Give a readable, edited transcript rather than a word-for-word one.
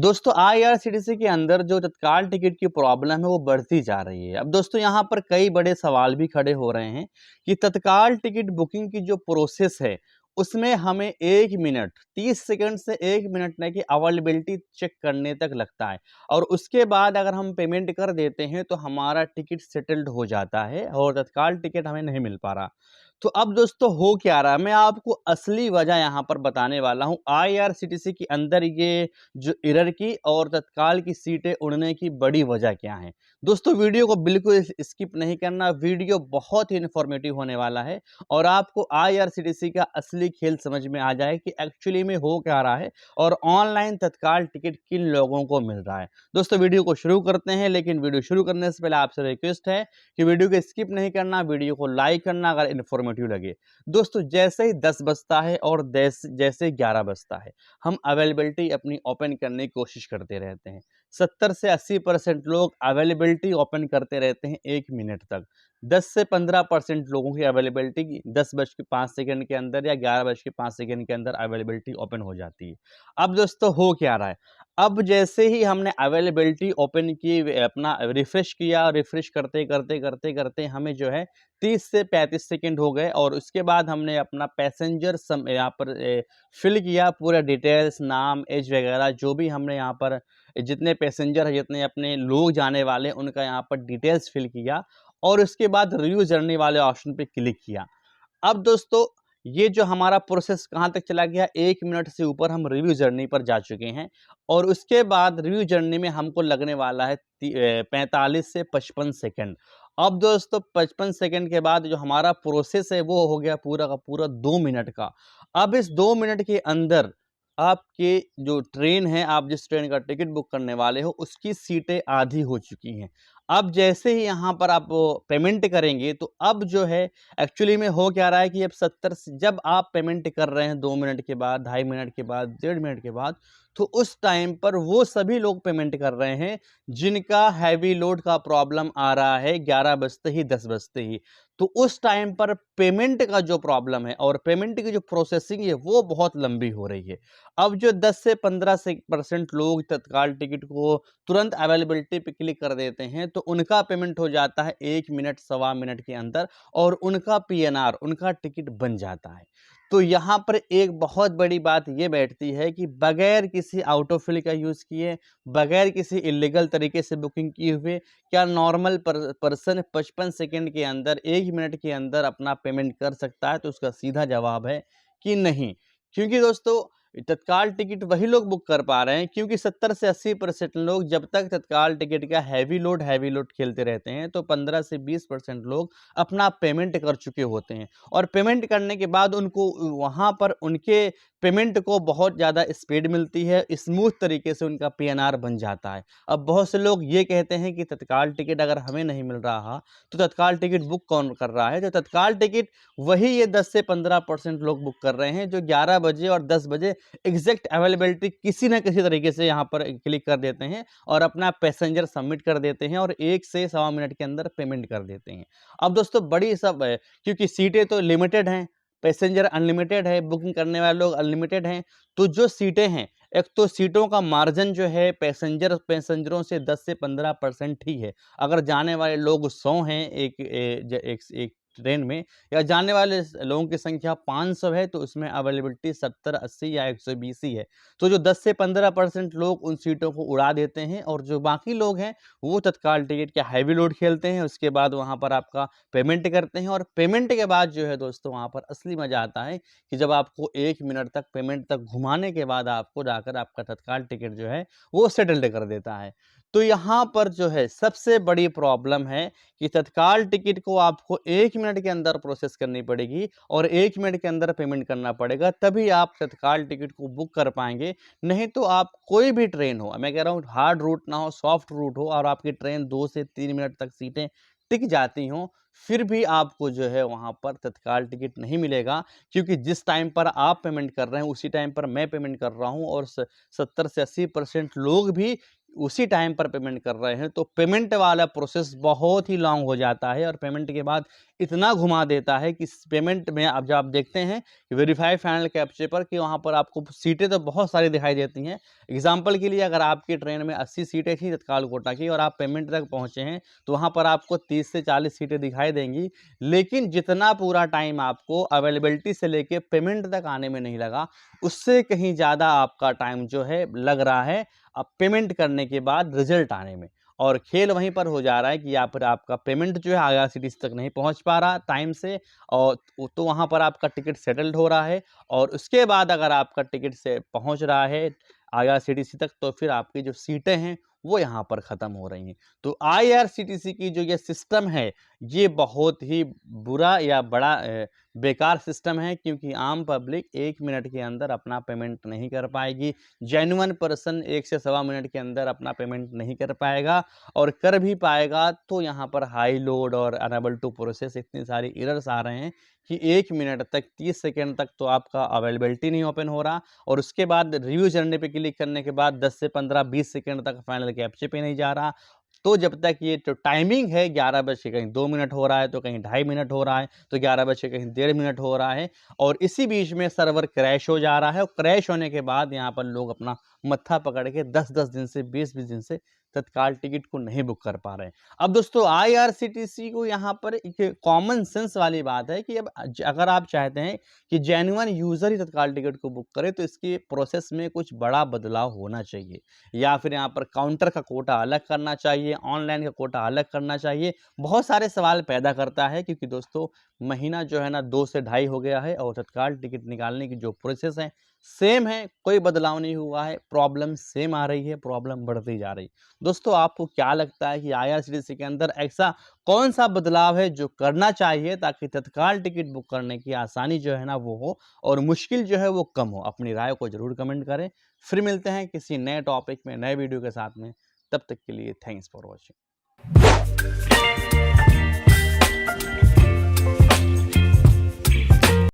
दोस्तों आईआरसीटीसी के अंदर जो तत्काल टिकट की प्रॉब्लम है वो बढ़ती जा रही है। अब दोस्तों यहाँ पर कई बड़े सवाल भी खड़े हो रहे हैं कि तत्काल टिकट बुकिंग की जो प्रोसेस है उसमें हमें 1 मिनट 30 सेकंड से 1 मिनट नहीं की अवेलेबिलिटी चेक करने तक लगता है और उसके बाद अगर हम पेमेंट कर देते हैं तो हमारा टिकट सेटल्ड हो जाता है और तत्काल टिकट हमें नहीं मिल पा रहा। तो अब दोस्तों हो क्या रहा है, मैं आपको असली वजह यहाँ पर बताने वाला हूँ। आईआरसीटीसी के अंदर ये जो एरर की और तत्काल की सीटें उड़ने की बड़ी वजह क्या है। दोस्तों वीडियो को बिल्कुल स्किप नहीं करना, वीडियो बहुत ही इन्फॉर्मेटिव होने वाला है और आपको आईआरसीटीसी का असली खेल समझ में आ जाए कि एक्चुअली में हो क्या रहा है और ऑनलाइन तत्काल टिकट किन लोगों को मिल रहा है। दोस्तों वीडियो को शुरू करते हैं, लेकिन वीडियो शुरू करने से पहले आपसे रिक्वेस्ट है कि वीडियो को स्किप नहीं करना, वीडियो को लाइक करना अगर इन्फॉर्मेटिव लगे। दोस्तों जैसे ही 10 बजता है और जैसे 11 बजता है हम अवेलेबिलिटी अपनी ओपन करने की कोशिश करते रहते हैं। 70 से 80% लोग अवेलेबिलिटी ओपन करते रहते हैं 1 मिनट तक। 10 से 15% लोगों की अवेलेबिलिटी 10:05 के अंदर या 11:05 के अंदर अवेलेबिलिटी ओपन हो जाती है। अब दोस्तों हो क्या रहा है, अब जैसे ही हमने अवेलेबिलिटी ओपन की, अपना रिफ्रेश किया, रिफ्रेश करते करते करते करते हमें जो है 30 से 35 सेकंड हो गए और उसके बाद हमने अपना पैसेंजर यहाँ पर फिल किया, पूरा डिटेल्स, नाम, एज वगैरह जो भी हमने यहाँ पर जितने पैसेंजर है, जितने अपने लोग जाने वाले हैं, उनका यहाँ पर डिटेल्स फिल किया और उसके बाद रिव्यू जर्नी वाले ऑप्शन पे क्लिक किया। अब दोस्तों ये जो हमारा प्रोसेस कहाँ तक चला गया, 1 मिनट से ऊपर हम रिव्यू जर्नी पर जा चुके हैं और उसके बाद रिव्यू जर्नी में हमको लगने वाला है 45 से 55 सेकंड। अब दोस्तों 55 सेकंड के बाद जो हमारा प्रोसेस है वो हो गया पूरा का पूरा 2 मिनट का। अब इस 2 मिनट के अंदर आपके जो ट्रेन है, आप जिस ट्रेन का टिकट बुक करने वाले हो उसकी सीटें आधी हो चुकी हैं। अब जैसे ही यहाँ पर आप पेमेंट करेंगे तो अब जो है एक्चुअली में हो क्या रहा है कि अब 70 से जब आप पेमेंट कर रहे हैं 2 मिनट के बाद, 2.5 मिनट के बाद, 1.5 मिनट के बाद, तो उस टाइम पर वो सभी लोग पेमेंट कर रहे हैं जिनका हैवी लोड का प्रॉब्लम आ रहा है 11 बजते ही, 10 बजते ही। तो उस टाइम पर पेमेंट का जो प्रॉब्लम है और पेमेंट की जो प्रोसेसिंग है वो बहुत लंबी हो रही है। अब जो 10 से 15% लोग तत्काल टिकट को तुरंत अवेलेबिलिटी पे क्लिक कर देते हैं तो उनका पेमेंट हो जाता है 1 मिनट, सवा मिनट के अंदर और उनका पीएनआर, उनका टिकट बन जाता है। तो यहाँ पर एक बहुत बड़ी बात ये बैठती है कि बगैर किसी ऑटोफिल का यूज़ किए, बगैर किसी इलीगल तरीके से बुकिंग किए हुए, क्या नॉर्मल पर्सन 55 सेकंड के अंदर, 1 मिनट के अंदर अपना पेमेंट कर सकता है? तो उसका सीधा जवाब है कि नहीं। क्योंकि दोस्तों तत्काल टिकट वही लोग बुक कर पा रहे हैं क्योंकि 70 से 80% लोग जब तक तत्काल टिकट का हैवी लोड खेलते रहते हैं तो 15 से 20% लोग अपना पेमेंट कर चुके होते हैं और पेमेंट करने के बाद उनको वहाँ पर उनके पेमेंट को बहुत ज़्यादा स्पीड मिलती है, स्मूथ तरीके से उनका पीएनआर बन जाता है। अब बहुत से लोग ये कहते हैं कि तत्काल टिकट अगर हमें नहीं मिल रहा तो तत्काल टिकट बुक कौन कर रहा है? तो तत्काल टिकट वही ये 10 से 15% लोग बुक कर रहे हैं जो 11 बजे और 10 बजे एग्जैक्ट अवेलेबिलिटी किसी न किसी तरीके से यहाँ पर क्लिक कर देते हैं और अपना पैसेंजर सबमिट कर देते हैं और 1 से सवा मिनट के अंदर पेमेंट कर देते हैं। अब दोस्तों बड़ी सब है क्योंकि सीटें तो लिमिटेड हैं, पैसेंजर अनलिमिटेड है, बुकिंग करने वाले लोग अनलिमिटेड हैं, तो जो सीटें हैं, एक तो सीटों का मार्जिन जो है पैसेंजरों से 10 से 15% ही है। अगर जाने वाले लोग 100 हैं एक ट्रेन में या जाने वाले लोगों की संख्या 500 है तो उसमें अवेलेबिलिटी 70, 80 या 120 ही है। तो जो 10 से 15% लोग उन सीटों को उड़ा देते हैं और जो बाकी लोग हैं वो तत्काल टिकट के हैवी लोड खेलते हैं, उसके बाद वहाँ पर आपका पेमेंट करते हैं और पेमेंट के बाद जो है दोस्तों वहाँ पर असली मज़ा आता है कि जब आपको 1 मिनट तक पेमेंट तक घुमाने के बाद आपको जाकर आपका तत्काल टिकट जो है वो सेटल्ड कर देता है। तो यहाँ पर जो है सबसे बड़ी प्रॉब्लम है कि तत्काल टिकट को आपको 1 मिनट के अंदर प्रोसेस करनी पड़ेगी और 1 मिनट के अंदर पेमेंट करना पड़ेगा, तभी आप तत्काल टिकट को बुक कर पाएंगे। नहीं तो आप कोई भी ट्रेन हो, मैं कह रहा हूँ हार्ड रूट ना हो, सॉफ्ट रूट हो और आपकी ट्रेन 2 से 3 मिनट तक सीटें टिक जाती हों, फिर भी आपको जो है वहाँ पर तत्काल टिकट नहीं मिलेगा क्योंकि जिस टाइम पर आप पेमेंट कर रहे हैं उसी टाइम पर मैं पेमेंट कर रहा हूँ और 70 से 80% लोग भी उसी टाइम पर पेमेंट कर रहे हैं, तो पेमेंट वाला प्रोसेस बहुत ही लॉन्ग हो जाता है और पेमेंट के बाद इतना घुमा देता है कि पेमेंट में अब जब आप देखते हैं वेरीफाई फाइनल कैप्चे पर कि वहाँ पर आपको सीटें तो बहुत सारी दिखाई देती हैं। एग्जाम्पल के लिए अगर आपकी ट्रेन में 80 सीटें थी तत्काल कोटा की और आप पेमेंट तक पहुँचे हैं, तो वहाँ पर आपको 30 से 40 सीटें दिखाई देंगी। लेकिन जितना पूरा टाइम आपको अवेलेबिलिटी से लेके पेमेंट तक आने में नहीं लगा, उससे कहीं ज़्यादा आपका टाइम जो है लग रहा है अब पेमेंट करने के बाद रिजल्ट आने में। और खेल वहीं पर हो जा रहा है कि या फिर आपका पेमेंट जो है आईआरसीटीसी तक नहीं पहुंच पा रहा टाइम से, और तो वहां पर आपका टिकट सेटल्ड हो रहा है। और उसके बाद अगर आपका टिकट से पहुंच रहा है आईआरसीटीसी तक, तो फिर आपकी जो सीटें हैं वो यहाँ पर ख़त्म हो रही हैं। तो आईआरसीटीसी की जो ये सिस्टम है, ये बहुत ही बुरा या बड़ा बेकार सिस्टम है, क्योंकि आम पब्लिक 1 मिनट के अंदर अपना पेमेंट नहीं कर पाएगी। जेन्युइन पर्सन 1 से सवा मिनट के अंदर अपना पेमेंट नहीं कर पाएगा, और कर भी पाएगा तो यहाँ पर हाई लोड और अनेबल टू प्रोसेस इतनी सारी एरर्स आ रहे हैं कि 1 मिनट तक 30 सेकंड तक तो आपका अवेलेबिलिटी नहीं ओपन हो रहा, और उसके बाद रिव्यू जर्नी पे क्लिक करने के बाद 10 से 15-20 सेकंड तक फाइनल कैप्चे पे नहीं जा रहा। तो जब तक ये जो टाइमिंग है 11 बज के कहीं 2 मिनट हो रहा है, तो कहीं ढाई मिनट हो रहा है, तो 11 बज के कहीं 1.5 मिनट हो रहा है, और इसी बीच में सर्वर क्रैश हो जा रहा है, और क्रैश होने के बाद यहाँ पर लोग अपना मत्था पकड़ के 10-10 दिन से 20-20 दिन से तत्काल टिकट को नहीं बुक कर पा रहे हैं। अब दोस्तों आईआरसीटीसी को यहाँ पर एक कॉमन सेंस वाली बात है कि अब अगर आप चाहते हैं कि जेन्युइन यूज़र ही तत्काल टिकट को बुक करे, तो इसके प्रोसेस में कुछ बड़ा बदलाव होना चाहिए, या फिर यहाँ पर काउंटर का कोटा अलग करना चाहिए, ऑनलाइन का कोटा अलग करना चाहिए। बहुत सारे सवाल पैदा करता है, क्योंकि दोस्तों महीना जो है ना 2 से ढाई हो गया है और तत्काल टिकट निकालने की जो प्रोसेस है सेम है, कोई बदलाव नहीं हुआ है, प्रॉब्लम सेम आ रही है, प्रॉब्लम बढ़ती जा रही है। दोस्तों आपको क्या लगता है कि आईआरसीटीसी के अंदर ऐसा कौन सा बदलाव है जो करना चाहिए ताकि तत्काल टिकट बुक करने की आसानी जो है ना वो हो, और मुश्किल जो है वो कम हो? अपनी राय को जरूर कमेंट करें। फिर मिलते हैं किसी नए टॉपिक में, नए वीडियो के साथ में। तब तक के लिए थैंक्स फॉर वॉचिंग।